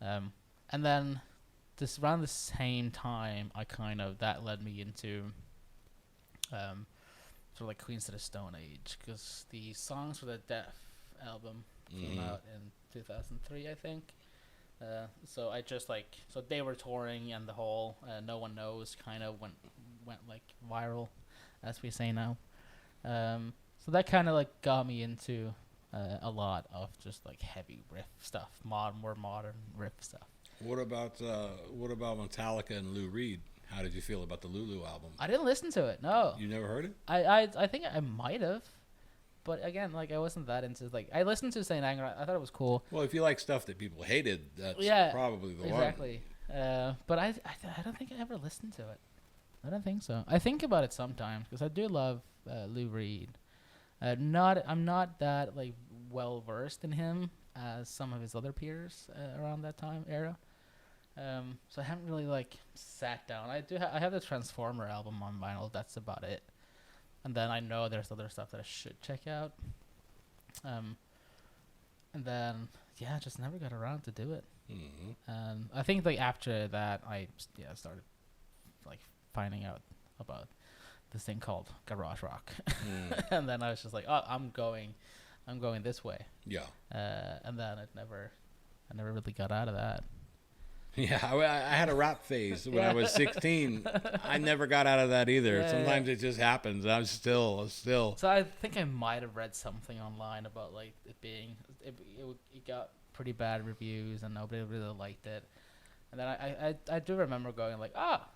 And then around the same time, that led me into sort of Queens of the Stone Age, because the Songs for the Deaf album came out in 2003, I think. So I just so they were touring, and the whole No One Knows kind of went viral, as we say now. So that kind of got me into a lot of just heavy riff stuff, more modern riff stuff. What about Metallica and Lou Reed? How did you feel about the Lulu album? I didn't listen to it. No. You never heard it? I think I might have. But again, I wasn't that into I listened to Saint Anger. I thought it was cool. Well, if you like stuff that people hated, that's probably the one. Exactly. But I don't think I ever listened to it. I don't think so. I think about it sometimes because I do love Lou Reed. I'm not that well versed in him as some of his other peers around that era. So I haven't really sat down. I have the Transformer album on vinyl. That's about it. And then I know there's other stuff that I should check out, And then just never got around to do it. Mm-hmm. And I think like after that, I started like finding out about this thing called garage rock, and then I was just like, oh, I'm going this way. Yeah. And then I never really got out of that. Yeah, I had a rap phase when I was 16. I never got out of that either. Sometimes it just happens. I'm still. So I think I might have read something online about like it being it got pretty bad reviews and nobody really liked it. And then I do remember going like,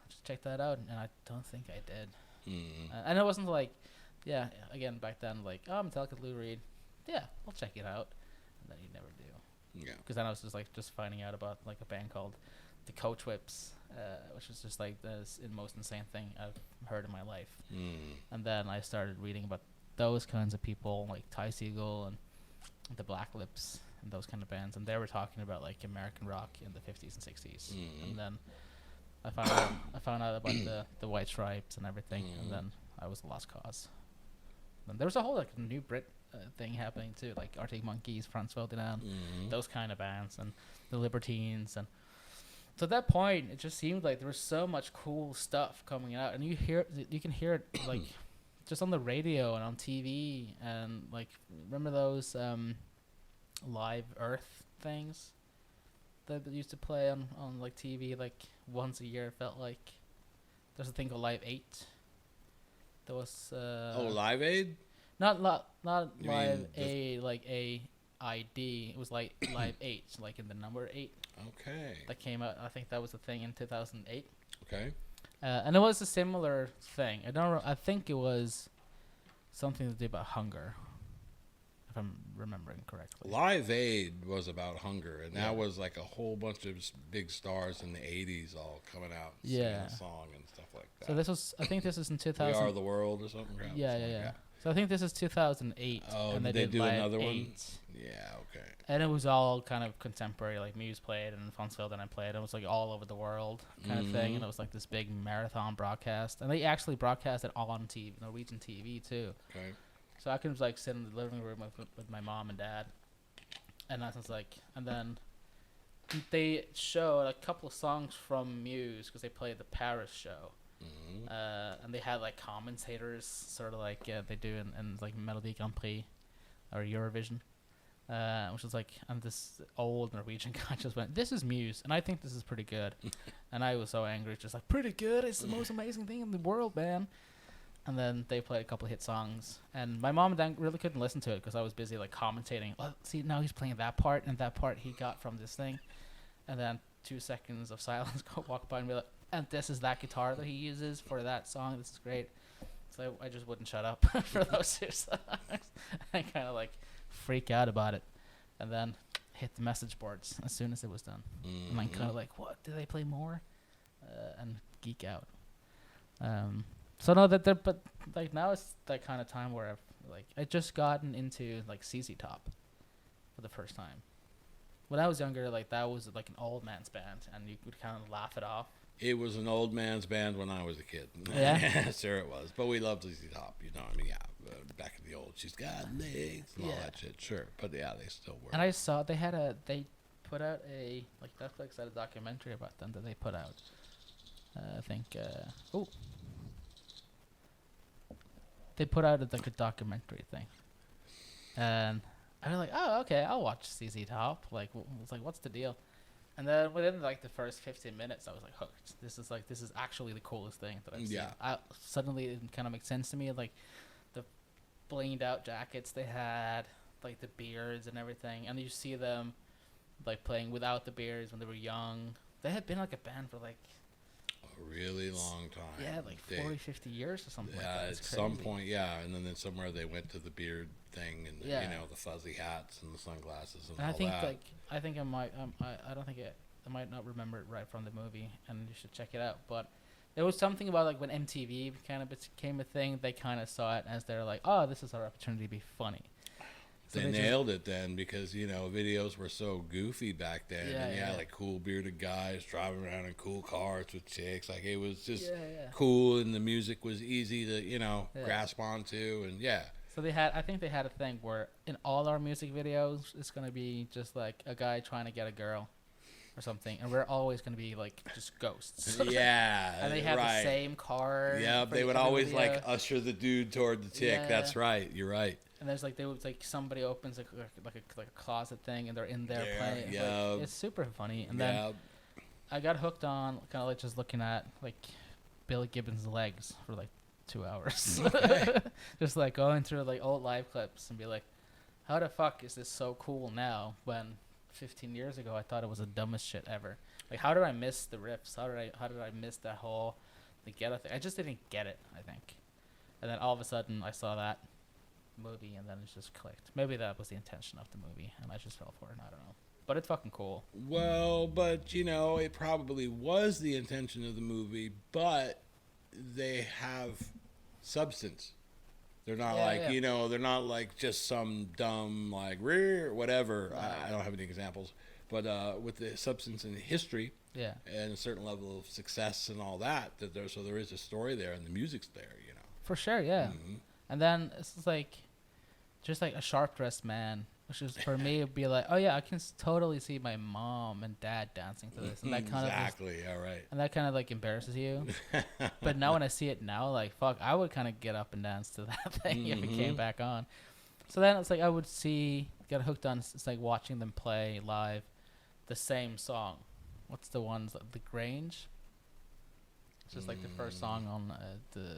just check that out, and I don't think I did. And it wasn't like, again back then like, I'm Metallica Lou Reed, I'll check it out, and then you never do. Yeah. Because then I was just finding out about like a band called the Coach Whips, which is just like the most insane thing I've heard in my life. And then I started reading about those kinds of people like Ty Segall and the Black Lips and those kind of bands, and they were talking about like American rock in the 50s and 60s. And then I found out about the White Stripes and everything, and then I was a lost cause. And there was a whole like new Brit thing happening too, like Arctic Monkeys, Franz Ferdinand, those kind of bands, and the Libertines. And so at that point, it just seemed like there was so much cool stuff coming out, and you can hear it like just on the radio and on TV, and like remember those Live Earth things that used to play on like TV like once a year. It felt like there's a thing called Live 8. There was Live Aid? Not You Live mean A like AID. It was like Live 8, like in the number 8. Okay. That came out. I think that was the thing in 2008. Okay. And it was a similar thing. I think it was something to do about hunger, if I'm remembering correctly. Live Aid was about hunger, and that was like a whole bunch of big stars in the 80s all coming out and singing a song and stuff like that. So this was, I think this is in 2000. We Are the World or something? Yeah. So I think this is 2008. Oh, and they did they do Live another 8. one? Yeah, okay. And it was all kind of contemporary, like Muse played and Franz Ferdinand played. It was like all over the world kind of thing, and it was like this big marathon broadcast. And they actually broadcast it on TV, Norwegian TV too. Okay. So I could like sit in the living room with my mom and dad, and I was like, and then they showed a couple of songs from Muse because they played the Paris show. And they had like commentators, sort of like they do in like Melodi Grand Prix or Eurovision, which was like, and this old Norwegian guy just went, "This is Muse, and I think this is pretty good." And I was so angry, just like, "Pretty good? It's the most amazing thing in the world, man." And then they played a couple of hit songs, and my mom and dad really couldn't listen to it because I was busy like commentating. Oh, see, now he's playing that part, and that part he got from this thing. And then 2 seconds of silence walk by and be like, and this is that guitar that he uses for that song. This is great. So I just wouldn't shut up for those 2 songs. I kind of like freak out about it, and then hit the message boards as soon as it was done. And I'm kind of like, what? Do they play more? And geek out. So no, but like now it's that kind of time where I just gotten into like ZZ Top for the first time. When I was younger, like that was like an old man's band, and you would kind of laugh it off. It was an old man's band when I was a kid. Yeah? Sure it was. But we loved ZZ Top, you know. I mean, back in the old, she's got legs and all that shit. Sure. But yeah, they still were. And I saw they put out a, like Netflix had a documentary about them that they put out. I think, they put out like a documentary thing. And I was like, oh, okay, I'll watch ZZ Top. Like, it's like, what's the deal? And then within like the first 15 minutes, I was like hooked. This is actually the coolest thing that I've seen. Suddenly it kind of makes sense to me. Like the blinged out jackets they had, like the beards and everything. And you see them like playing without the beards when they were young. They had been like a band for like a really long time. Yeah, like 40, 50 years or something like that. Yeah, at some point, and then somewhere they went to the beard thing and, you know, the fuzzy hats and the sunglasses and all I think, that. I think I might, I don't think I might not remember it right from the movie, and you should check it out. But there was something about, like, when MTV kind of became a thing, they kind of saw it as they're like, oh, this is our opportunity to be funny. So they nailed it then because, you know, videos were so goofy back then. And like cool bearded guys driving around in cool cars with chicks. Like it was just cool, and the music was easy to, you know, grasp onto. And So I think they had a thing where in all our music videos, it's gonna be just like a guy trying to get a girl, or something, and we're always gonna be like just ghosts. Yeah, and they have the same car. Yeah, they would always like usher the dude toward the chick. Yeah. That's right. You're right. And there's like somebody opens like a closet thing, and they're in there playing. Yeah. Like, it's super funny. And then I got hooked on kind of like just looking at like Billy Gibbons' legs for like 2 hours. Okay. Just like going through like old live clips and be like, how the fuck is this so cool now when 15 years ago I thought it was the dumbest shit ever? Like, how did I miss the riffs? How did I miss that whole the ghetto thing? I just didn't get it, I think. And then all of a sudden I saw that movie and then it just clicked. Maybe that was the intention of the movie and I just fell for it. I don't know. But it's fucking cool. Well, but you know, it probably was the intention of the movie, but they have substance. They're not you know, they're not like just some dumb like rear whatever. I don't have any examples, but with the substance and history, and a certain level of success and all that, there is a story there and the music's there, you know. For sure, yeah. Mm-hmm. And then it's like just like a sharp dressed man, which is for me it'd be like, oh yeah, I can totally see my mom and dad dancing to this, and that kind exactly, all right. And that kind of like embarrasses you. But now when I see it now, like fuck, I would kind of get up and dance to that thing if it came back on. So then it's like I would get hooked on. It's like watching them play live the same song. What's the ones? The Grange. It's just like the first song on the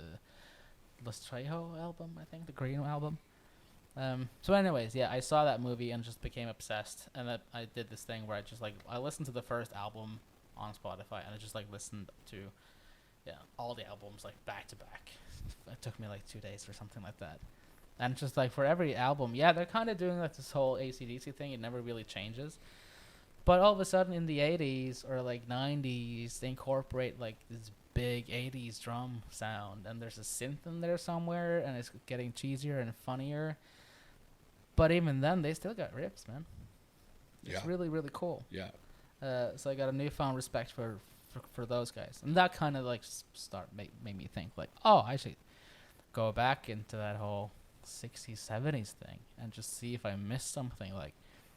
Los Trejo album, I think, the Green album. So anyways, yeah, I saw that movie and just became obsessed. And that I did this thing where I listened to the first album on Spotify and I just like listened to, all the albums like back to back. It took me like 2 days or something like that. And just like for every album, they're kind of doing like this whole AC/DC thing. It never really changes. But all of a sudden in the 80s or like 90s, they incorporate like this big 80s drum sound. And there's a synth in there somewhere and it's getting cheesier and funnier. But even then, they still got riffs, man. It's really, really cool. Yeah. So I got a newfound respect for those guys. And that kind of like made me think like, oh, I should go back into that whole 60s, 70s thing and just see if I missed something. Like,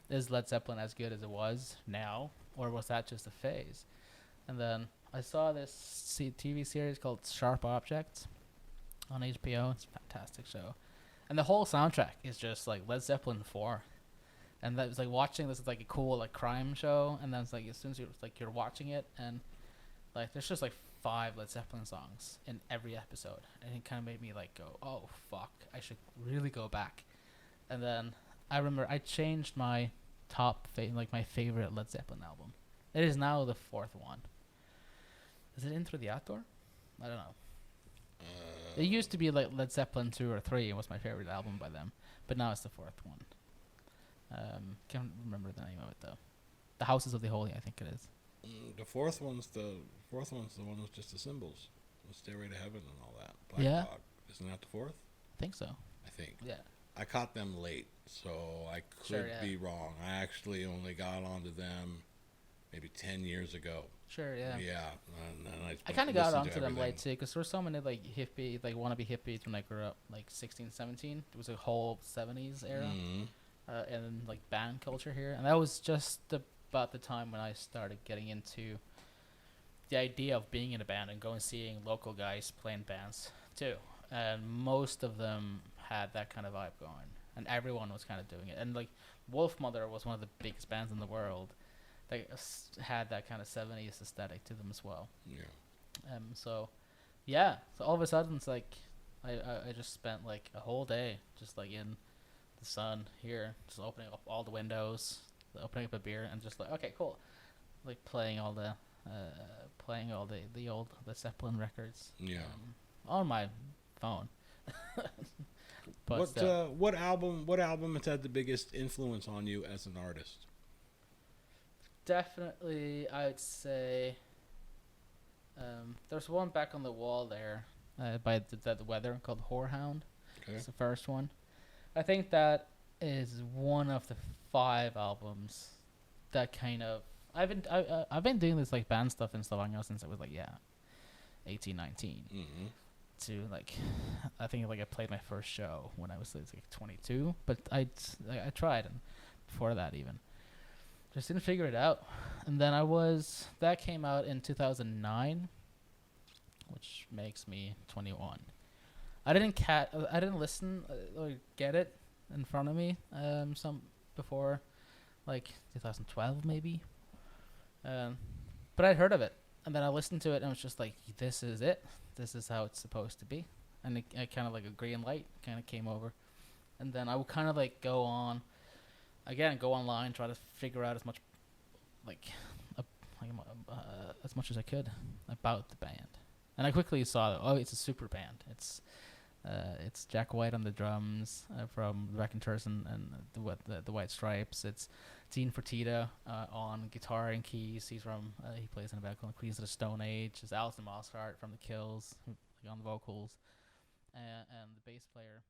is Led Zeppelin as good as it was now? Or was that just a phase? And then I saw this TV series called Sharp Objects on HBO. It's a fantastic show. And the whole soundtrack is just like Led Zeppelin 4. And that was like watching this is like a cool like crime show. And then it's like as soon as you're watching it and like there's just like 5 Led Zeppelin songs in every episode. And it kind of made me like go, oh fuck, I should really go back. And then I remember I changed my my favorite Led Zeppelin album. It is now the 4th one. Is it Into the Outdoor? I don't know. It used to be like Led Zeppelin 2 or 3 was my favorite album by them, but now it's the 4th one. Can't remember the name of it though. The Houses of the Holy, I think it is. The fourth one's the one with just the symbols, the Stairway to Heaven and all that. Black Dog. Isn't that the 4th? I think so. I think. Yeah. I caught them late, so I could be wrong. I actually only got onto them maybe 10 years ago. Sure, yeah. Yeah. And I kind of got onto them late too, because there were so many like hippie, like wannabe hippies when I grew up, like 16, 17. It was a whole 70s era, and like band culture here, and that was just about the time when I started getting into the idea of being in a band and going seeing local guys playing bands too. And most of them had that kind of vibe going, and everyone was kind of doing it. And like Wolfmother was one of the biggest bands in the world. They had that kind of 70s aesthetic to them as well. Yeah. So all of a sudden it's like I just spent like a whole day just like in the sun here, just opening up all the windows, opening up a beer, and just like, okay, cool, like playing all the old Led Zeppelin records. Yeah. On my phone. But what album has had the biggest influence on you as an artist? Definitely, I would say there's one back on the wall there by the Weather called Whorehound. Okay. It's the first one. I think that is one of the 5 albums that kind of I've been doing this like band stuff in Stavanger since I was like 18, 19. to like, I think like I played my first show when I was like 22, but I tried, and before that even, just didn't figure it out. And then that came out in 2009, which makes me 21. I didn't listen or get it in front of me some before like 2012 maybe. But I'd heard of it, and then I listened to it, and it was just like, this is it. This is how it's supposed to be. And I kind of like a green light kind of came over. And then I would kind of like go online, try to figure out as much as much as I could about the band. And I quickly saw that, it's a super band. It's Jack White on the drums from the Raconteurs and the White Stripes. It's Dean Fertitta on guitar and keys. He plays in a band called Queens of the Stone Age. There's Alison Mosshart from The Kills on the vocals, and the bass player